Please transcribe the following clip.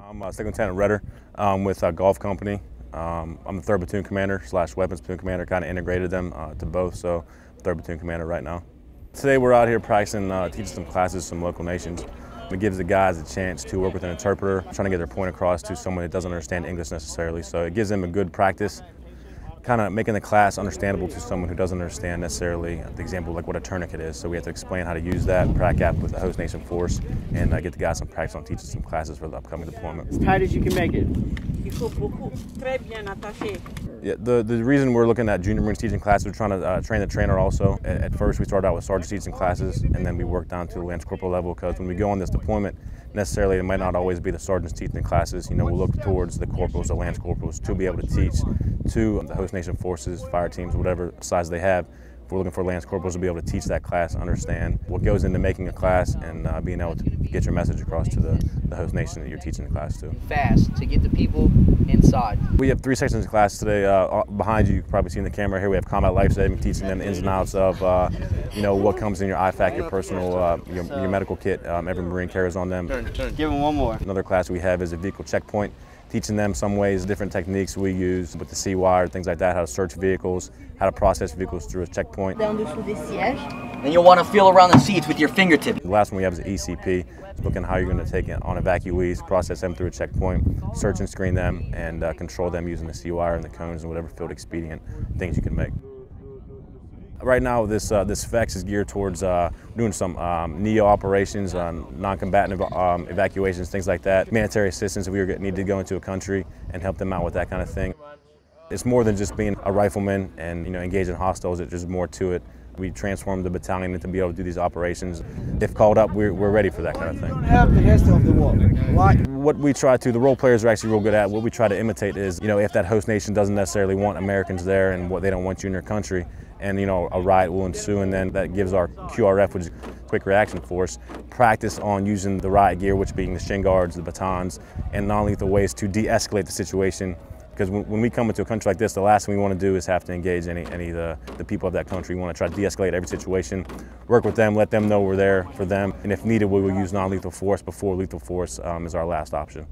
I'm Second Lieutenant Redder with Golf Company. I'm the 3rd Platoon Commander / Weapons Platoon Commander, kind of integrated them to both, so 3rd Platoon Commander right now. Today we're out here practicing, teaching some classes, some local nations. It gives the guys a chance to work with an interpreter, trying to get their point across to someone that doesn't understand English necessarily. So it gives them a good practice, kind of making the class understandable to someone who doesn't understand necessarily the example like what a tourniquet is. So we have to explain how to use that, prac with the host nation force, and get the guys some practice on teaching some classes for the upcoming deployment. As tight as you can make it. Yeah, the reason we're looking at junior Marines teaching classes, we're trying to train the trainer also. At first we started out with sergeant teaching classes, and then we worked down to the Lance Corporal level, because when we go on this deployment, necessarily it might not always be the sergeants teaching classes. You know, we'll look towards the corporals, the Lance Corporals, to be able to teach to the host nation forces, fire teams, whatever size they have. We're looking for Lance Corporals to be able to teach that class, understand what goes into making a class, and being able to get your message across to the host nation that you're teaching the class to. Fast to get the people inside. We have 3 sections of class today. Behind you, you can probably see in the camera here, we have combat life saving, teaching them the ins and outs of you know, what comes in your IFAK, your personal, your medical kit. Every Marine carries on them. Give them one more. Another class we have is a vehicle checkpoint, teaching them some ways, different techniques we use with the C-wire, things like that, how to search vehicles, how to process vehicles through a checkpoint. Then you'll want to feel around the seats with your fingertips. The last one we have is ECP. It's looking at how you're going to take it on evacuees, process them through a checkpoint, search and screen them, and control them using the C-wire and the cones and whatever field expedient things you can make. Right now, this FEX is geared towards doing some NEO operations, non-combatant evacuations, things like that. Humanitarian assistance if we need to go into a country and help them out with that kind of thing. It's more than just being a rifleman and, you know, engaging hostiles. There's more to it. We transformed the battalion to be able to do these operations. If called up, we're ready for that kind of thing. You don't have the rest of the war. Why? What we try to, the role players are actually real good at, what we try to imitate is, you know, if that host nation doesn't necessarily want Americans there and what they don't want you in your country, and, you know, a riot will ensue, and then that gives our QRF, which is Quick Reaction Force, practice on using the riot gear, which being the shin guards, the batons, and non-lethal ways to de-escalate the situation. Because when we come into a country like this, the last thing we want to do is have to engage any of the people of that country. We want to try to de-escalate every situation, work with them, let them know we're there for them, and if needed, we will use non-lethal force before lethal force is our last option.